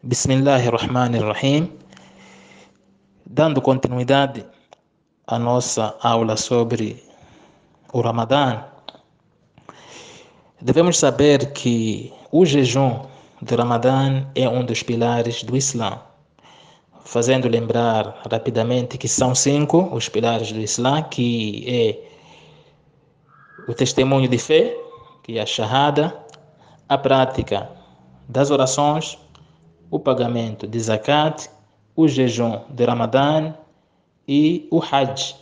Bismillahirrahmanirrahim. Dando continuidade à nossa aula sobre o Ramadã, devemos saber que o jejum do Ramadã é um dos pilares do Islã, fazendo lembrar rapidamente que são 5 os pilares do Islã, que é o testemunho de fé, que é a Shahada, a prática das orações, o pagamento de Zakat, o jejum de Ramadã e o Hajj,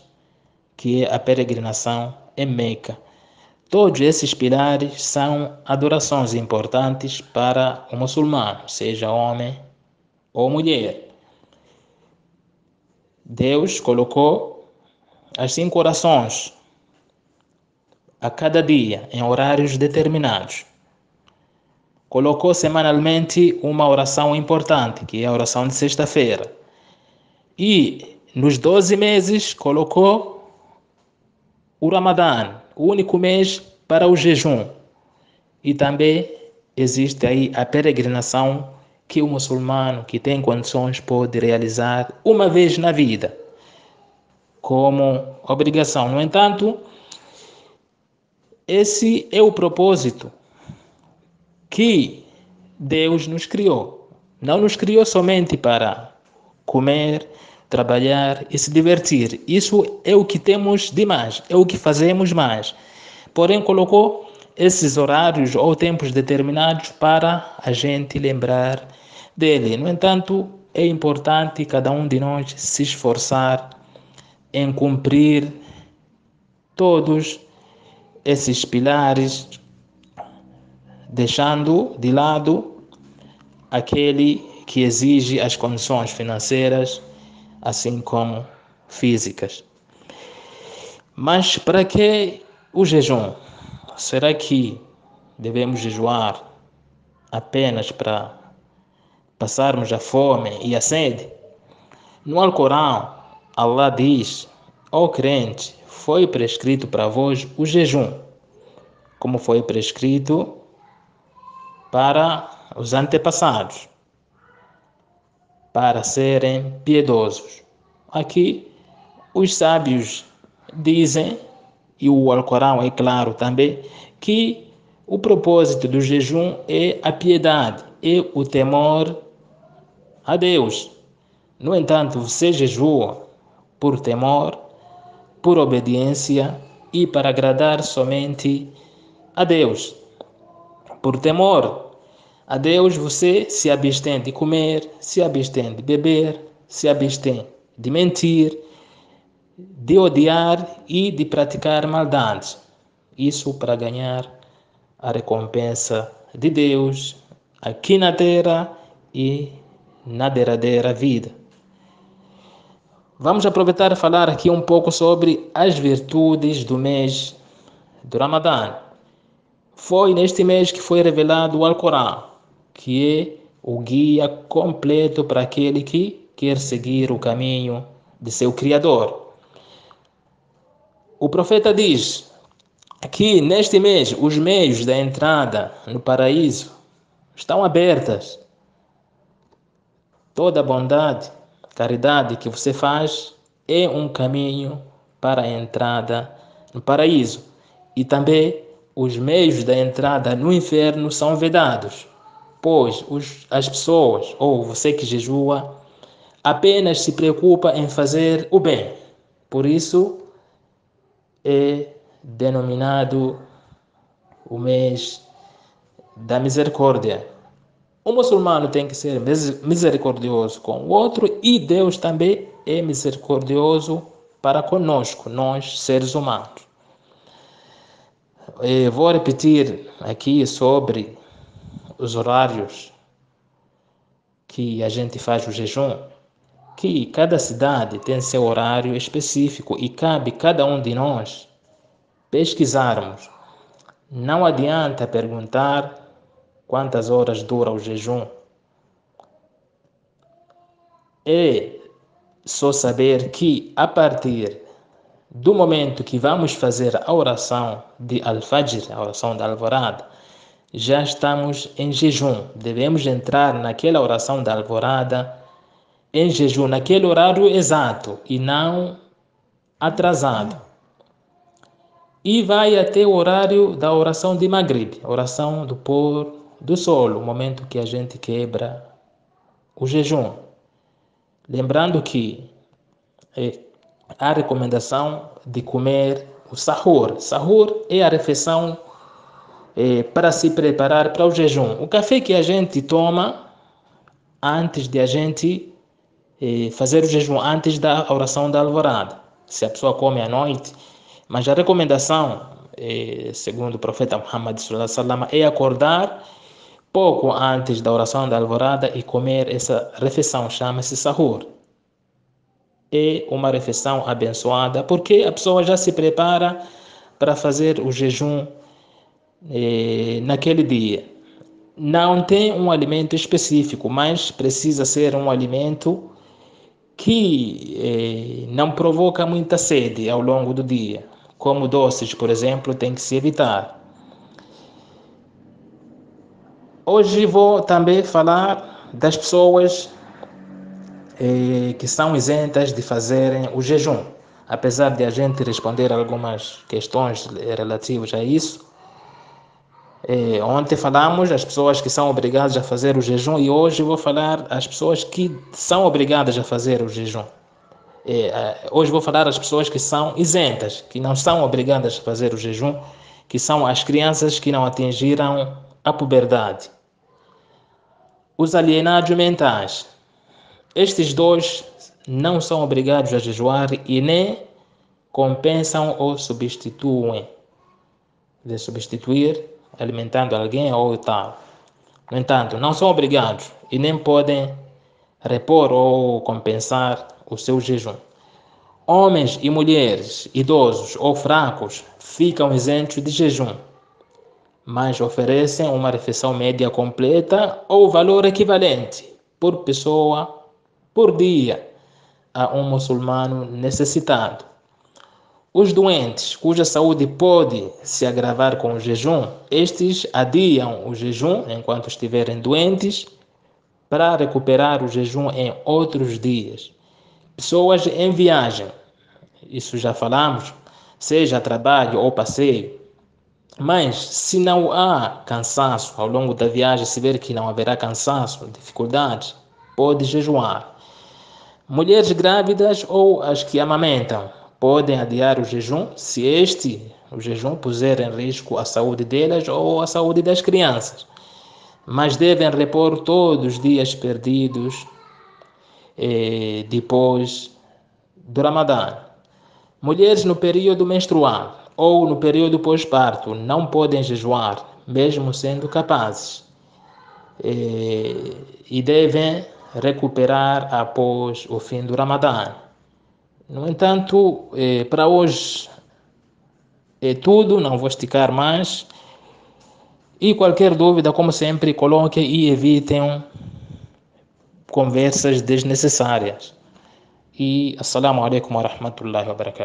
que é a peregrinação em Meca. Todos esses pilares são adorações importantes para o muçulmano, seja homem ou mulher. Deus colocou as 5 orações a cada dia em horários determinados. Colocou semanalmente uma oração importante, que é a oração de sexta-feira. E nos 12 meses colocou o Ramadã, o único mês para o jejum. E também existe aí a peregrinação que o muçulmano que tem condições pode realizar uma vez na vida, como obrigação. No entanto, esse é o propósito que Deus nos criou. Não nos criou somente para comer, trabalhar e se divertir. Isso é o que temos de mais, é o que fazemos mais. Porém, colocou esses horários ou tempos determinados para a gente lembrar dele. No entanto, é importante cada um de nós se esforçar em cumprir todos esses pilares, deixando de lado aquele que exige as condições financeiras, assim como físicas. Mas para que o jejum? Será que devemos jejuar apenas para passarmos a fome e a sede? No Alcorão, Allah diz: ó crente, foi prescrito para vós o jejum, como foi prescrito para os antepassados, para serem piedosos. Aqui, os sábios dizem, e o Alcorão é claro também, que o propósito do jejum é a piedade, é o temor a Deus. No entanto, você jejua por temor, por obediência e para agradar somente a Deus. Por temor a Deus, você se abstém de comer, se abstém de beber, se abstém de mentir, de odiar e de praticar maldades. Isso para ganhar a recompensa de Deus aqui na terra e na derradeira vida. Vamos aproveitar e falar aqui um pouco sobre as virtudes do mês do Ramadã. Foi neste mês que foi revelado o Alcorão, que é o guia completo para aquele que quer seguir o caminho de seu Criador. O profeta diz que neste mês os meios da entrada no paraíso estão abertas. Toda bondade, caridade que você faz é um caminho para a entrada no paraíso. E também os meios da entrada no inferno são vedados, pois as pessoas, ou você que jejua, apenas se preocupa em fazer o bem. Por isso é denominado o mês da misericórdia. O muçulmano tem que ser misericordioso com o outro e Deus também é misericordioso para conosco, nós seres humanos. Vou repetir aqui sobre os horários que a gente faz o jejum, que cada cidade tem seu horário específico e cabe cada um de nós pesquisarmos. Não adianta perguntar quantas horas dura o jejum. É só saber que a partir do momento que vamos fazer a oração de Al-Fajr, a oração da alvorada, já estamos em jejum. Devemos entrar naquela oração da alvorada em jejum, naquele horário exato e não atrasado. E vai até o horário da oração de Maghrib, oração do pôr do sol, o momento que a gente quebra o jejum. Lembrando que há a recomendação de comer o sahur. Sahur é a refeição para se preparar para o jejum. O café que a gente toma antes de a gente fazer o jejum, antes da oração da alvorada. Se a pessoa come à noite, mas a recomendação, segundo o profeta Muhammad sallallahu alaihi wasallam, é acordar pouco antes da oração da alvorada e comer essa refeição, chama-se sahur. É uma refeição abençoada, porque a pessoa já se prepara para fazer o jejum naquele dia. Não tem um alimento específico, mas precisa ser um alimento que não provoca muita sede ao longo do dia. Como doces, por exemplo, tem que se evitar. Hoje vou também falar das pessoas que são isentas de fazerem o jejum. Apesar de a gente responder algumas questões relativas a isso, ontem falamos as pessoas que são obrigadas a fazer o jejum e hoje vou falar as pessoas que são obrigadas a fazer o jejum. Hoje vou falar as pessoas que são isentas, que não são obrigadas a fazer o jejum, que são as crianças que não atingiram a puberdade. Os alienados mentais. Estes dois não são obrigados a jejuar e nem compensam ou substituem. De substituir alimentando alguém ou tal. No entanto, não são obrigados e nem podem repor ou compensar o seu jejum. Homens e mulheres, idosos ou fracos, ficam isentos de jejum, mas oferecem uma refeição média completa ou valor equivalente por pessoa por dia a um muçulmano necessitado. Os doentes, cuja saúde pode se agravar com o jejum, estes adiam o jejum enquanto estiverem doentes para recuperar o jejum em outros dias. Pessoas em viagem, isso já falamos, seja trabalho ou passeio, mas se não há cansaço ao longo da viagem, se ver que não haverá cansaço, dificuldades, pode jejuar. Mulheres grávidas ou as que amamentam podem adiar o jejum se o jejum puser em risco a saúde delas ou a saúde das crianças, mas devem repor todos os dias perdidos depois do Ramadã. Mulheres no período menstrual ou no período pós-parto não podem jejuar, mesmo sendo capazes, e devem recuperar após o fim do Ramadã. No entanto, para hoje é tudo, não vou esticar mais. E qualquer dúvida, como sempre, coloquem e evitem conversas desnecessárias. E assalamu alaikum wa rahmatullahi wa barakatuh.